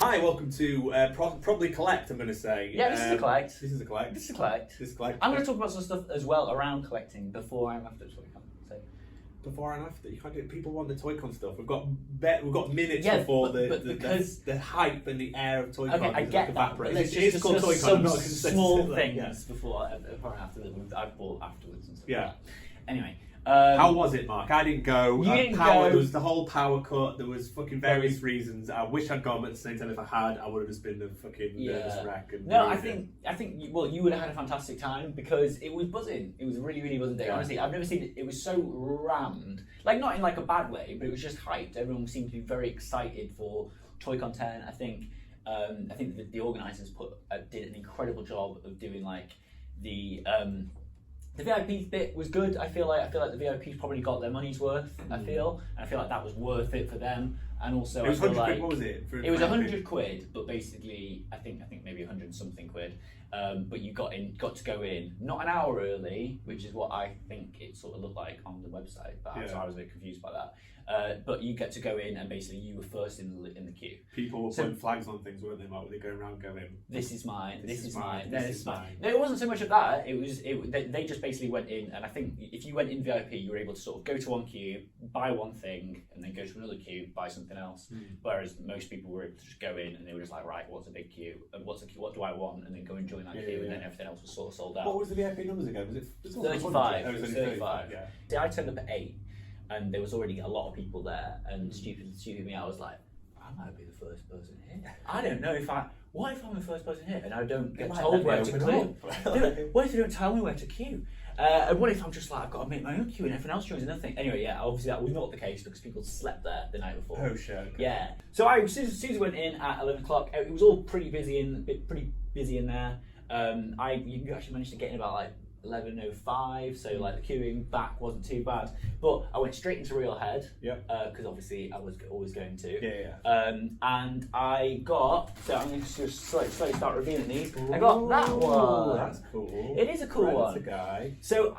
Hi, welcome to probably collect. I'm going to say. Yeah, this is a collect. This is a collect. This is a collect. This is a collect. I'm going to talk about some stuff as well around collecting before and after TOYCON. So. Before and after, you can't do. People want the TOYCON stuff. We've got minutes Yeah, before because the hype and the air of TOYCON. Okay, I get that. But let's just called discuss TOYCON. some I'm not small like, things before and after that I've bought afterwards and stuff. Yeah. Like that. Anyway. How was it, Mark? I didn't go. You didn't go. There was the whole power cut. There was fucking various reasons. I wish I'd gone, but at the same time, if I had, I would have just been a fucking nervous wreck. And no, I think you would have had a fantastic time because it was buzzing. It was a really, really buzzing day. Yeah. Honestly, I've never seen it. It was so rammed, like not in like a bad way, but it was just hyped. Everyone seemed to be very excited for TOYCON 10. I think the organisers did an incredible job of doing like the VIP bit was good. I feel like the VIPs probably got their money's worth. I feel like that was worth it for them. And also, it was I feel 100 like quid, what was it? It was 100 quid, but basically, I think maybe 100 something quid. But you got to go in not an hour early, which is what I think it sort of looked like on the website. But I was a bit confused by that. But you get to go in, and basically you were first in the queue. People were putting flags on things, weren't they? Like, were they going around going, "This is mine. This is mine. This is mine." No, it wasn't so much of that. They just basically went in, and I think if you went in VIP, you were able to sort of go to one queue, buy one thing, and then go to another queue, buy something else. Whereas most people were able to just go in, and they were just like, right, what's a big queue, and what do I want, and then go and join that queue, and then everything else was sort of sold out. What was the VIP numbers again? Was it 35? It was 35. Yeah. See, I turned up at 8. And there was already a lot of people there, and stupid me, I was like, I might be the first person here. I don't know what if I'm the first person here and I don't get told where to queue? What if they don't tell me where to queue? And what if I'm just like, I've got to make my own queue and everyone else joins nothing? Anyway, yeah, obviously that was not the case because people slept there the night before. Oh, sure. Okay. Yeah. So as soon as I went in at 11 o'clock, it was all pretty busy in there. You actually managed to get in about like 11:05, so like the queuing back wasn't too bad, but I went straight into Real Head because obviously I was always going to. And I got, so I'm going to just slowly start revealing these. I got that one. That's cool. It is a cool one. That's a guy. So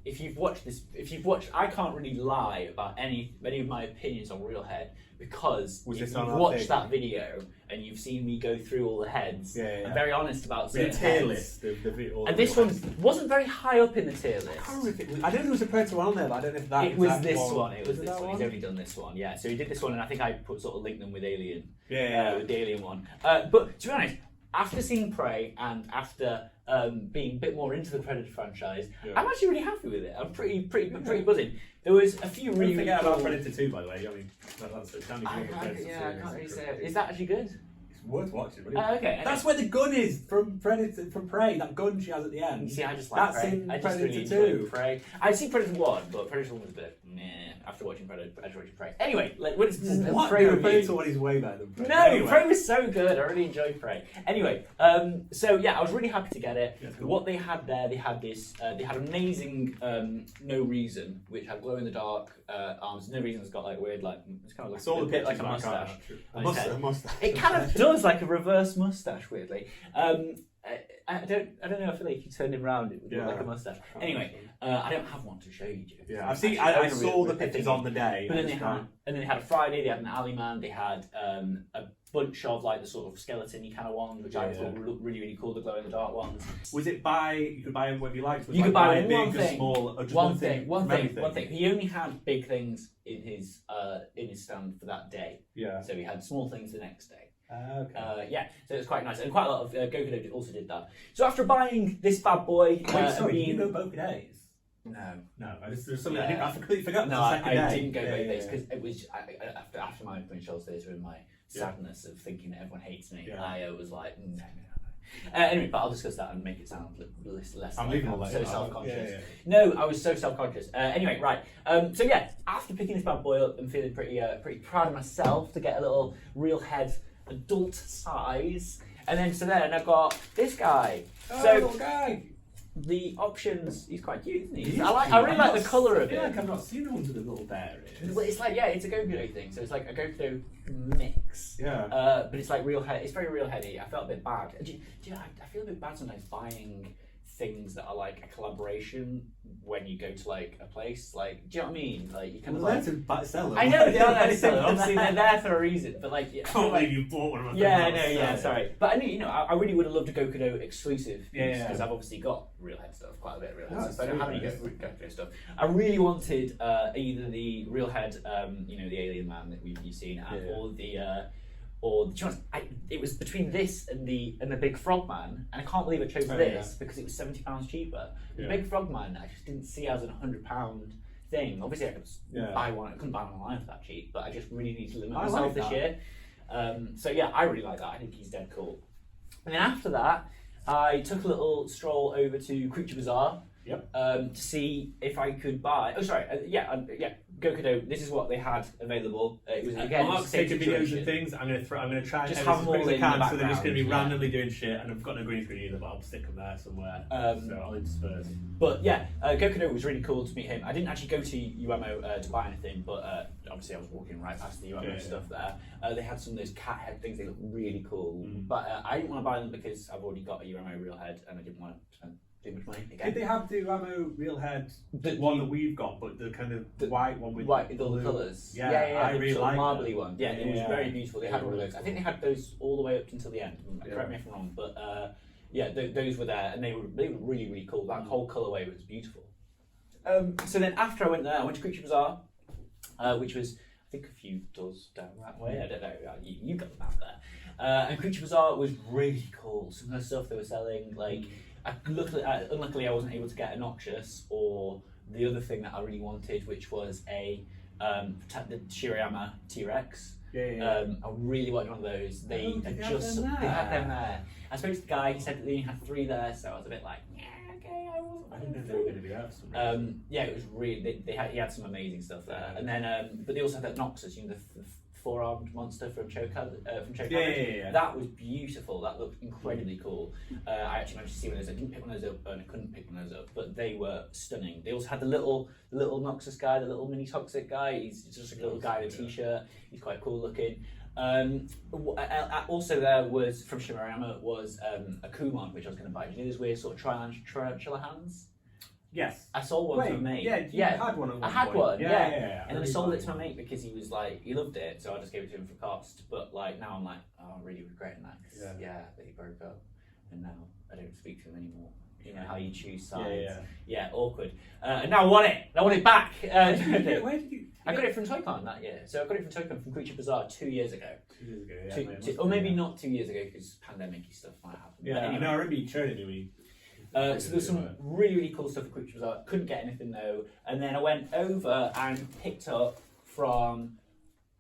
if you've watched, I can't really lie about any of my opinions on Real Head because if you've watched that video and you've seen me go through all the heads, I'm very honest about the tier list of the video. And this one wasn't very high up in the tier list. I don't know if it was. I know there was a Predator one on there, but I don't know if that. It was this one. It was this this one. one. He's only done this one. Yeah. So he did this one, and I think I sort of linked them with Alien. With the Alien one. But to be honest, after seeing Prey and after being a bit more into the Predator franchise, I'm actually really happy with it. I'm pretty buzzing. There was a few really forget cool... about Predator 2, by the way. I mean, that's a standing thing. I can't really say it. Is that actually good? It's worth watching, really. Okay. That's where the gun is from Prey. That gun she has at the end. You see, I just like Prey. In Predator really 2. Prey. I'd seen Predator 1, but Predator 1 was a bit meh after watching Prey. Anyway, like when it's Prey review. Predator 1 is way better than Prey. No, anyway. Prey was so good. I really enjoyed Prey. Anyway, so yeah, I was really happy to get it. Yeah, cool. What they had there, they had amazing No Reason, which had glow in the dark arms. No Reason has got like weird, like it's kind of like a bit like a mustache. A mustache. It kind of does like a reverse mustache, weirdly. I don't know. I feel like if you turned him around, it would look like a mustache. Anyway, I don't have one to show you, Joe. Yeah, I've seen. I saw the pictures on the day. But then they had a Friday. They had an Alley Man. They had a bunch of like the sort of skeleton-y kind of ones, which I thought looked really, really cool. The glow in the dark ones. Was it you could buy them whether you liked? You could buy one thing, small, or just one thing. He only had big things in his stand for that day. Yeah. So he had small things the next day. Okay. So it was quite nice, and quite a lot of Gokudo also did that. So after buying this bad boy, did you go both days? No. There's something I completely forgot. No, I didn't go both days because it was after my Prince Charles Theatre and my sadness of thinking that everyone hates me. I was like, no. Anyway, but I'll discuss that and make it sound less. I'm leaving all that. So self-conscious. No, I was so self-conscious. Anyway, right. So yeah, after picking this bad boy up and feeling pretty proud of myself to get a little Real Head adult size, and then I've got this guy. Little guy. The options, he's quite cute, isn't he? I really like the colour of it. I feel like I've not seen one with a little bear in. Well, it's like, it's a Gokudo thing, so it's like a Gokudo mix. Yeah. But it's like Real Head. It's very Real Heady. I felt a bit bad. I feel a bit bad sometimes buying things that are like a collaboration when you go to like a place. Like, do you know what I mean? Like, you kind Well, of like. they're to sell them. I know they are there to sell them. Obviously, they're there for a reason. But like, I can't believe you bought one of my things. yeah, no, yeah, sorry. But I knew, you know, I really would have loved a Gokudo exclusive. Yeah, because I've obviously got real head stuff, quite a bit of real head Oh, stuff. But I don't have any nice. Gokudo stuff. I really wanted either the real head, you know, the alien man that you've seen, or the. Or the chance, it was between this and the big frog man, and I can't believe I chose this because it was £70 cheaper. The big frog man, I just didn't see as a £100 thing. Obviously, I could buy one. I couldn't buy one online for that cheap, but I just really need to limit myself this year. So yeah, I really like that. I think he's dead cool. And then after that, I took a little stroll over to Creature Bazaar. To see if I could buy. Oh, sorry. Gokudo. This is what they had available. It was again. I'll take videos and things. I'm gonna try just and have them all in the background. So they're just gonna be randomly doing shit, and I've got no green screen either, but I'll stick them there somewhere. So I'll intersperse. But yeah, Gokudo was really cool to meet him. I didn't actually go to UMO to buy anything, but obviously I was walking right past the UMO stuff there. They had some of those cat head things. They look really cool, but I didn't want to buy them because I've already got a UMO real head, and I didn't want to spend too much money again. Did they have the Ammo real head, the one that we've got, but the kind of the white one with white with all the colours? Yeah, I really like marbly one. Yeah, it was very beautiful. They had all really those. I think they had those all the way up until the end. Correct me if I'm wrong, but those were there, and they were really really cool. That whole colourway was beautiful. So then after I went there, I went to Creature Bazaar, which was I think a few doors down that way. I don't know. You got the map there. And Creature Bazaar was really cool. Some of the stuff they were selling, like. Unluckily, I wasn't able to get a Noxious or the other thing that I really wanted, which was the Shirayama T-Rex. I really wanted one of those. They had them there. I spoke to the guy. He said that they only had 3 there, so I was a bit like, okay, I didn't know they were going to be there for some reason. It was really. He had some amazing stuff there, and then but they also had that Noxus, you know, the 4-armed monster from Cho'Gath. That was beautiful. That looked incredibly cool. I actually managed to see one of those. I didn't pick one of those up, and I couldn't pick one of those up, but they were stunning. They also had the little Noxus guy, the little mini toxic guy. He's just a little guy in a t-shirt. He's quite cool looking. Also there was from Shirayama was a Kumon, which I was going to buy. Do you know those weird sort of tarantula hands? Yes. I sold one to my mate. Yeah, you had one at one I had point. one, Yeah. And then I sold it to my mate because he was like, he loved it, so I just gave it to him for cost. But like now I'm like, oh, I'm really regretting that because that he broke up, and now I don't speak to him anymore. You know how you choose sides. Yeah, awkward. And now I want it. I want it back. Where did you? I got it from TOYCON that year. So I got it from TOYCON from Creature Bazaar 2 years ago. 2 years ago, or maybe not 2 years ago because pandemic-y stuff might happen. Yeah, but anyway. no, I remember you showed it to me. So there's some really cool stuff at Creature Bazaar. Couldn't get anything though, and then I went over and picked up from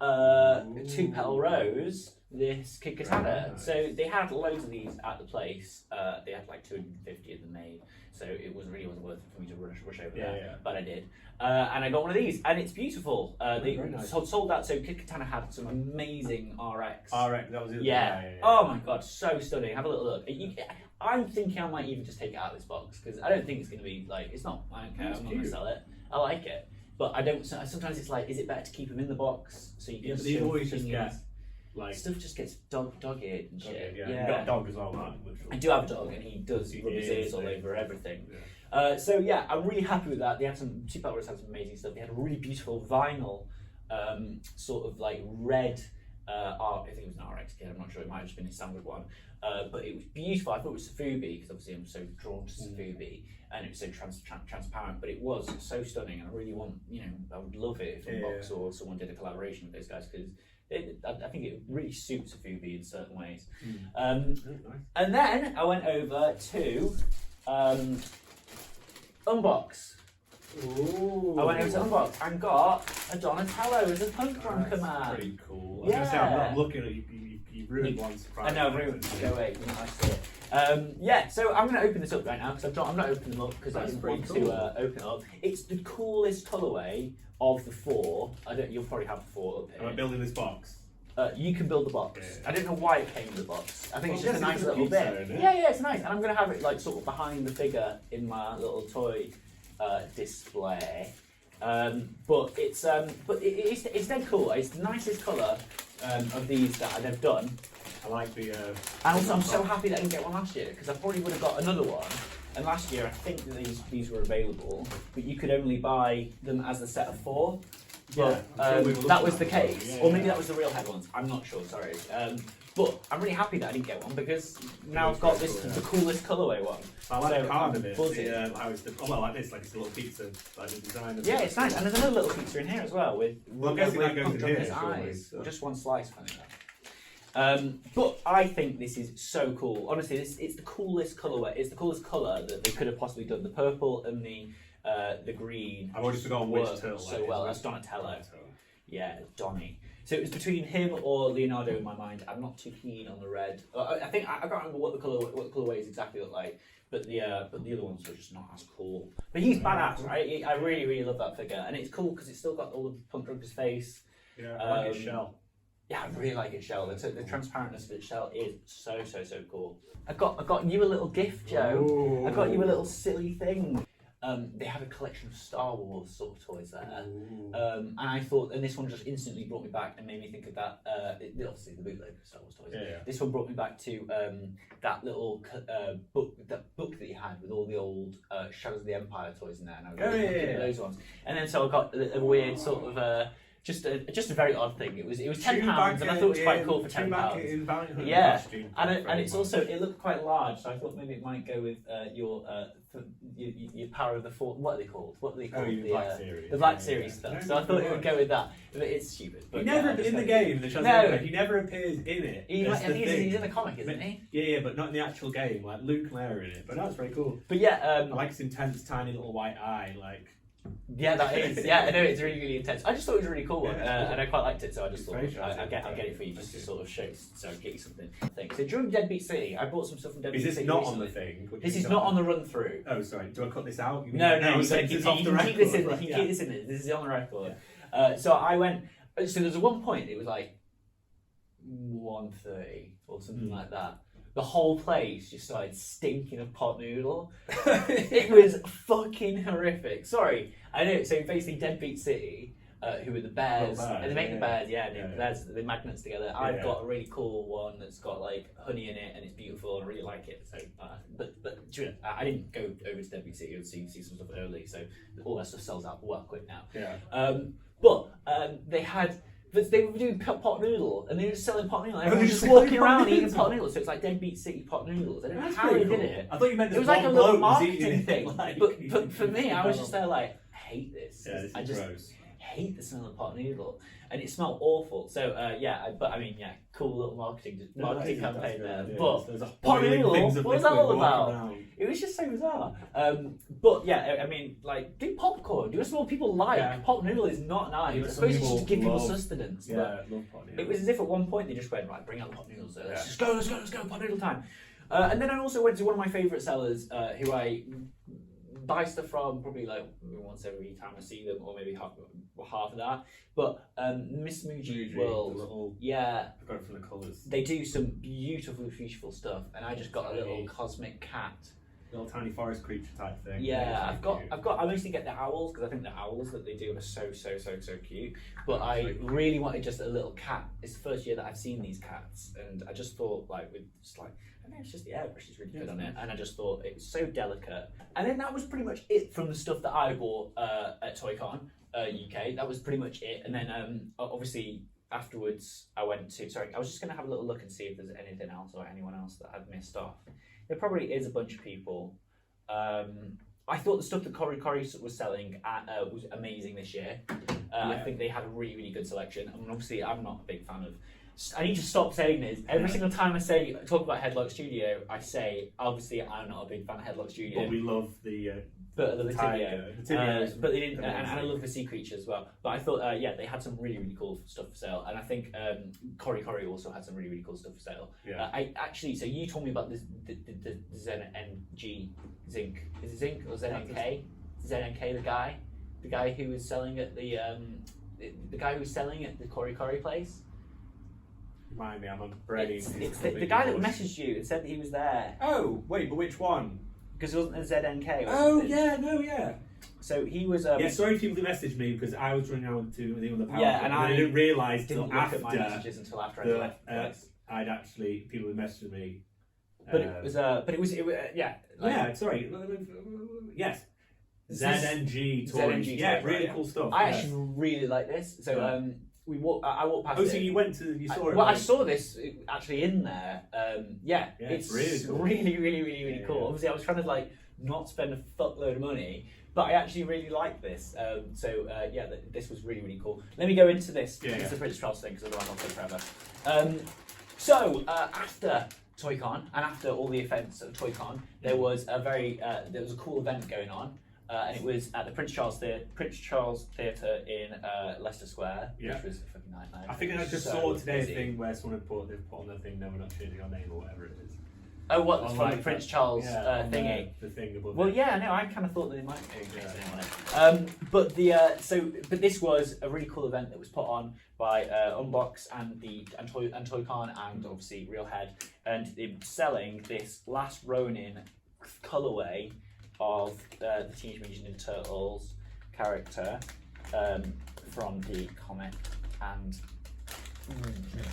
2 Petal Rose this Kid Katana. Nice. So they had loads of these at the place. They had like 250 of them made, so it really wasn't worth it for me to rush over there. But I did, and I got one of these, and it's beautiful. They sold that. So Kid Katana had some amazing RX. RX, that was it. Yeah. Oh my god, so stunning. Have a little look. I'm thinking I might even just take it out of this box because I don't think it's going to be like, it's not, I don't care, I'm not going to sell it. I like it. But I don't, sometimes it's like, is it better to keep them in the box so you can but you always just get, like... Stuff just gets dog-eared and shit. You've got a dog as well, man. I do have a dog and he does rub his ears all over everything. So yeah, I'm really happy with that. They had some, 2 Petal Rose had some amazing stuff. They had a really beautiful vinyl, sort of like red, I think it was an RX kit, I'm not sure, it might have just been a standard one. But it was beautiful. I thought it was sofubi because obviously I'm so drawn to sofubi, and it was so transparent. But it was so stunning, and I really want, I would love it if Unbox or someone did a collaboration with those guys because I think it really suits sofubi in certain ways. And then I went over to Unbox. Ooh. I went over to Unbox and got a Donatello as a Punk Drunker Man. That's pretty cool. I was going to say, I'm not looking at you. You ruined one surprise. I know, ruined. Go away. I see it. So I'm going to open this up right now because I'm not opening them up because I didn't want to open it up. It's the coolest colourway of the 4. You'll probably have the 4 up here. Am I building this box? You can build the box. I don't know why it came with the box. I think it's just a nice little bit. It? Yeah, it's nice. And I'm going to have it like sort of behind the figure in my little toy display. But it's dead cool. It's the nicest colour of these that they've done. I like the. And also, I'm so happy that I didn't get one last year because I probably would have got another one. And last year, I think that these were available, but you could only buy them as a set of 4. But that was the case, or maybe that was the real head ones. I'm not sure. Sorry. But I'm really happy that I didn't get one because now I've got the coolest colourway one. I like the card of it. How it's like this, like it's a little pizza, like the design. Yeah, it's nice, and there's another little pizza in here as well with. I'm guessing that goes in here. His eyes. So. Just one slice, funny enough. But I think this is so cool. Honestly, it's the coolest colourway. It's the coolest colour that they could have possibly done. The purple and the green. I've already forgotten which turtle. So well, that's Donatello. Yeah, Donny. So it was between him or Leonardo in my mind. I'm not too keen on the red. I think I can't remember what the colourways exactly look like, but the other ones are just not as cool. But he's badass, right? I really really love that figure, and it's cool because it's still got all the Punk Drunker's face. Yeah, I like his shell. Yeah, I really like his shell. The transparentness of its shell is so cool. I got you a little gift, Joe. Ooh. I got you a little silly thing. They had a collection of Star Wars sort of toys there, and I thought, and this one just instantly brought me back and made me think of that. Obviously, the bootleg Star Wars toys. Yeah. This one brought me back to that little book that you had with all the old Shadows of the Empire toys in there, and I was really looking at those ones. And then so I got a weird sort of. Just a very odd thing. It was £10, and I thought it was quite cool for £10. Yeah, and it's also it looked quite large, so I thought maybe it might go with your power of the Force. What are they called? The Black Series stuff. So I thought it would go with that. But it's stupid. But he never in the game. He never appears in it. I think he's in the comic, isn't he? Yeah, but not in the actual game. Like Luke and Leia are in it. But that's very cool. But yeah, I like his intense, tiny little white eye. Like. Yeah, that is. Yeah, I know it's really, really intense. I just thought it was a really cool one, and I quite liked it. So I just thought I'll get it for you just to sort of show, so get you something. So during Deadbeat City, I bought some stuff from Deadbeat City. Is this not on the thing? This is not on the run through. Oh, sorry. Do I cut this out? No. You can keep this in. Keep this in. This is on the record. So I went. So there's one point. It was like 1:30 or something like that. The whole place just started stinking of pot noodle. It was fucking horrific. Sorry, I know. So basically, Deadbeat City, who were the bears, and they make the bears, the magnets together. I've got a really cool one that's got like honey in it, and it's beautiful, and I really like it. So, but I didn't go over to Deadbeat City and see some stuff early, so all that stuff sells out well quick now. Yeah. But they had. But they were doing pot noodle, and they were just selling pot noodle. Everyone was just walking around eating pot noodles, so it's like Deadbeat City pot noodles. I don't know how they did it. I thought you meant it was like a little marketing thing. But for me, I was just there like, I hate this. Yeah, I just gross. hate the smell of pot noodle, and it smelled awful. So cool little marketing campaign there. Yeah, but pot noodle, what was that all about? It was just so bizarre. But yeah, I mean, like, do popcorn. Do what people like. Yeah. Pot noodle is not nice. It's supposed to just give people sustenance. Yeah, I love pot noodle. It was as if at one point they just went, right, bring out the pot noodles. Let's go, pot noodle time. And then I also went to one of my favourite sellers who I buy stuff from probably like once every time I see them, or maybe half of that. But Miss Muji World, I got it from the colours. They do some beautiful stuff, and I just got a little cosmic cat. Little tiny forest creature type thing. Yeah, I mostly get the owls because I think the owls that they do are so cute. But I really wanted just a little cat. It's the first year that I've seen these cats, and I just thought I know it's just the airbrush is really good on it, and I just thought it was so delicate. And then that was pretty much it from the stuff that I bought at TOYCON UK. That was pretty much it. And then obviously afterwards I went to. Sorry, I was just gonna have a little look and see if there's anything else or anyone else that I'd missed off. There probably is a bunch of people. I thought the stuff that Cory was selling was amazing this year. I think they had a really, really good selection. I mean, obviously, I'm not a big fan of... I need to stop saying this. Every single time I talk about Headlock Studio, I say, obviously, I'm not a big fan of Headlock Studio. But we love the Tibio. But they didn't, and I love the sea creature as well. But I thought, they had some really, really cool stuff for sale, and I think Cory also had some really, really cool stuff for sale. Yeah. So you told me about this the ZNG Zinc. Is it Zinc or ZNK? ZNK, the guy who was selling at the guy who was selling at the Cory place. Remind me, I'm on brain. It's the guy that messaged you and said that he was there. Oh wait, but which one? Because it wasn't a ZNK. Yeah. So he was. Sorry, people who messaged me because I was running out to the other power. Yeah, and I didn't realise didn't look at my messages until after I left. I'd actually people who messaged me But it was yeah. Sorry. Yes. ZNG toys. ZNG yeah, toys, really right, cool stuff. I actually really like this. So I walked past. Oh, so you went to you saw it? Well, I saw this actually in there. It's really cool. really cool. Obviously, I was trying to like not spend a fuckload of money, but I actually really like this. This was really cool. Let me go into this. It's the Prince Charles thing, because otherwise I'll take forever. After TOYCON and after all the events at TOYCON, there was a cool event going on. And it was at the Prince Charles Theatre in Leicester Square, which was a fucking nightmare. I think I just saw today a thing where someone had put on their thing, no, we're not changing our name or whatever it is. Oh, what? From the Prince Charles thingy? The thing above Well, it. yeah, no, I kind of thought that they might change their name on it. But this was a really cool event that was put on by Unbox and TOYCON and obviously Realhead, and they're selling this Last Ronin colourway of the Teenage Mutant Ninja Turtles character from the comic and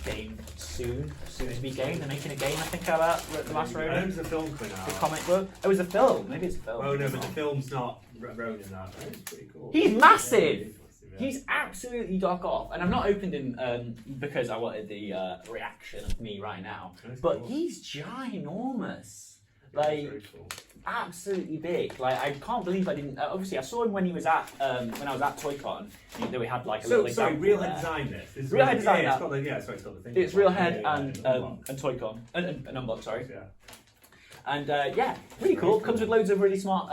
game soon to be game. They're making a game, I think, about the Last Ronin. I know there's a film coming out. The comic book. Oh, it was a film. Maybe it's a film. Oh no, but the film's not Ronin. That it's pretty cool. He's massive. He's absolutely dock off, and I've not opened him because I wanted the reaction of me right now. But cool. He's ginormous. Like cool. Absolutely big. Like I can't believe I didn't. Obviously, I saw him when he was at when I was at TOYCON. That we had like a little example. So Realhead designed this. Realhead designed that. It's got the thing. It's Realhead and TOYCon and Unbox. Sorry. Yeah. And really cool. Comes with loads of really smart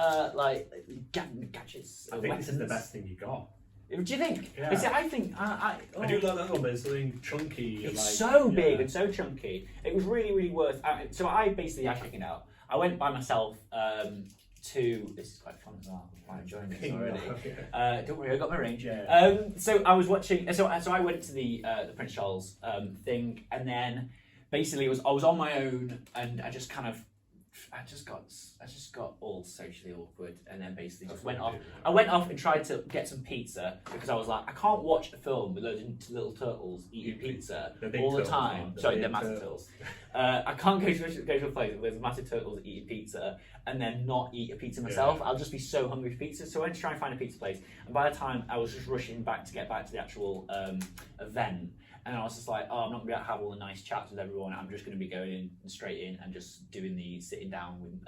gadgets. I think this is the best thing you got. Do you think? Yeah. I think I do like that one, but it's something chunky. It's so big and so chunky. It was really worth. So I checked it out. I went by myself to. This is quite fun as well. I'm quite enjoying this already. Don't worry, I got my range. Yeah. So I was watching. So I went to the Prince Charles thing, and then basically I was on my own, and I just got all socially awkward, and then basically just went off. I went off and tried to get some pizza because I was like, I can't watch a film with those little turtles eating pizza all the time. Sorry, they're massive turtles. I can't go to a place where there's massive turtles eating pizza and then not eat a pizza myself. Yeah. I'll just be so hungry for pizza. So I went to try and find a pizza place, and by the time I was just rushing back to get back to the actual event. And I was just like, I'm not going to have all the nice chats with everyone. I'm just going to be going in straight in and just doing the sitting down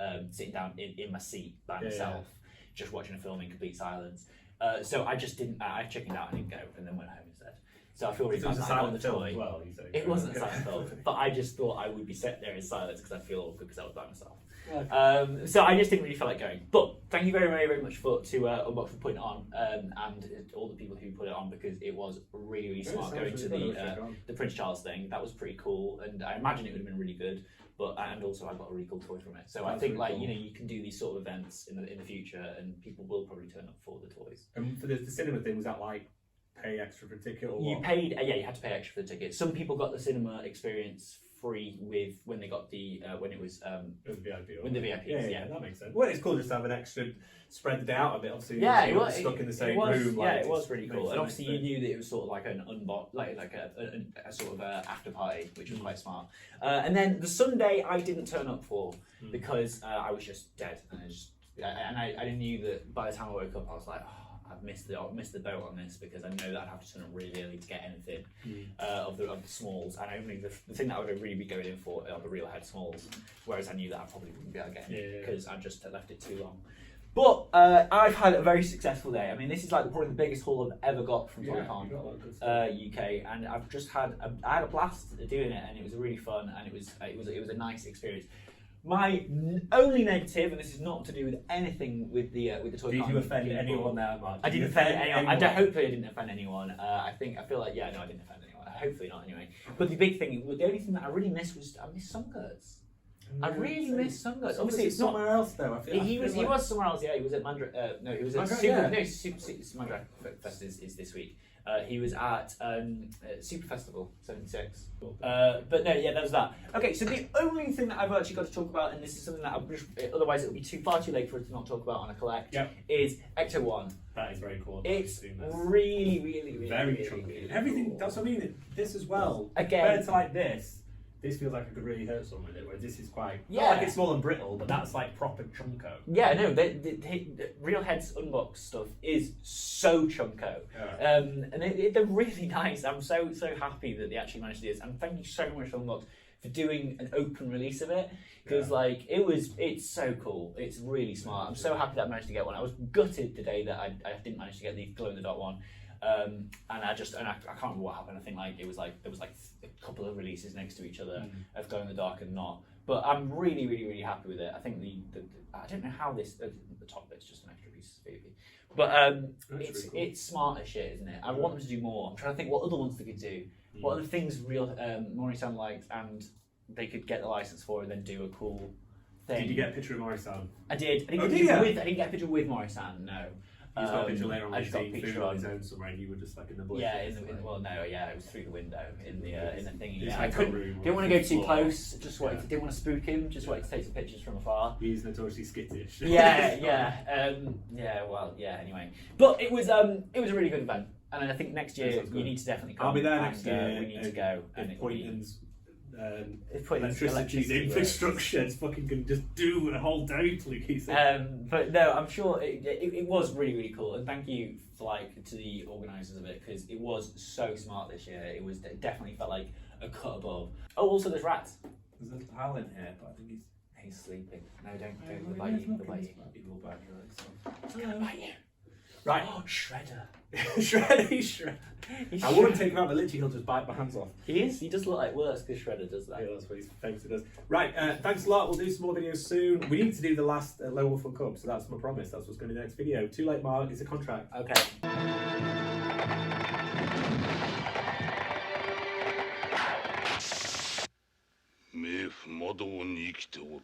in my seat by myself, just watching a film in complete silence. So I just didn't. I chickened out and didn't go, and then went home instead. So I feel really bad. Well, it wasn't a silent film, but I just thought I would be sat there in silence because I feel awkward because I was by myself. Okay. So I just didn't really feel like going. But thank you very much to Unbox for putting it on, and all the people who put it on, because it was really smart going to the Prince Charles thing. That was pretty cool, and I imagine it would have been really good. And also I got a really cool toy from it. So I think really cool. You can do these sort of events in the future, and people will probably turn up for the toys. And for the cinema thing, was that like pay extra for a ticket or you what? paid? You had to pay extra for the ticket. Some people got the cinema experience free when they got when it was the VIP. When the VIPs, yeah, that makes sense. Well, it's cool just to have an extra, spread it out a bit. Obviously, it was stuck in the same room. Yeah, it was really cool. And obviously, you knew that it was sort of like an a sort of after party, which was quite smart. And then the Sunday I didn't turn up for because I was just dead, and I knew that by the time I woke up, I was like, I've missed the boat on this, because I know that I'd have to turn up really early to get anything of the smalls, and only the thing that I would really be going in for are the Realhead smalls, whereas I knew that I probably wouldn't be able to get anything because I just left it too long. But I've had a very successful day. I mean, this is like probably the biggest haul I've ever got from TOYCON UK, and I've just had a blast doing it, and it was really fun, and it was a nice experience. My only negative, and this is not to do with anything with the TOYCON. Did you offend anyone that much? I didn't offend anyone. Hopefully I didn't offend anyone. I feel like I didn't offend anyone. Hopefully not anyway. But the big thing, the only thing that I really missed was Sungirls. I really miss Sungirls. Obviously, it's somewhere else though. He was somewhere else. Yeah, he was at Mandra. No, he was at Mandra Fest is this week. He was at Super Festival 76. But no, that was that. Okay, so the only thing that I've actually got to talk about, and this is something that otherwise it would be far too late for us to not talk about on a collect, is Ecto 1. That is very cool. It's really very chunky. Everything. That's what I mean. This as well. Again, compared to like this. This feels like I could really hurt someone with it, whereas this is quite... Yeah. Not like it's small and brittle, but that's like proper chunko. Yeah, no, the Real Heads Unboxed stuff is so chunko. Yeah. And they're really nice. I'm so happy that they actually managed to do this. And thank you so much, Unboxed, for doing an open release of it. Because like it's so cool. It's really smart. I'm so happy that I managed to get one. I was gutted the day that I didn't manage to get the glow in the dark one. And I can't remember what happened. I think like there was like a couple of releases next to each other of glow in the dark and not. But I'm really happy with it. I think the I don't know how this the top bit's just an extra piece of baby. But it's smart as shit, isn't it? I want them to do more. I'm trying to think what other ones they could do. What other things Mori-san liked and they could get the license for and then do a cool thing. Did you get a picture of Mori-san? I did. I didn't get a picture with Mori-san, no. You got a picture later on I just got a food picture on his own somewhere and you were just like in the bush. Yeah, it was through the window in the thingy. His Yeah, I hotel room didn't want to go too floor. close. Didn't want to spook him. Just wanted to take some pictures from afar. He's notoriously skittish. Anyway, but it was a really good event, and I think next year you need to definitely come. I'll be there and, next year. We need to go. And Poynton's electricity infrastructure is fucking can just do a whole day, please. But no, I'm sure it was really cool, and thank you to the organisers of it because it was so smart this year. It definitely felt like a cut above. Oh, also there's rats. There's a pal in here, but I think he's sleeping. No, don't they'll bite you. They'll bite you. Evil bad guys. He's gonna bite you. Right. Oh, Shredder. Shredder. I wouldn't take him out, but literally he'll just bite my hands off. He does look like worse because Shredder does that. Yeah, that's what he thinks it does. Right, thanks a lot. We'll do some more videos soon. We need to do the last Low Waffle Cup, so that's my promise. That's what's going to be the next video. Too late, Mark. It's a contract. Okay. 冥府魔道に生きておる。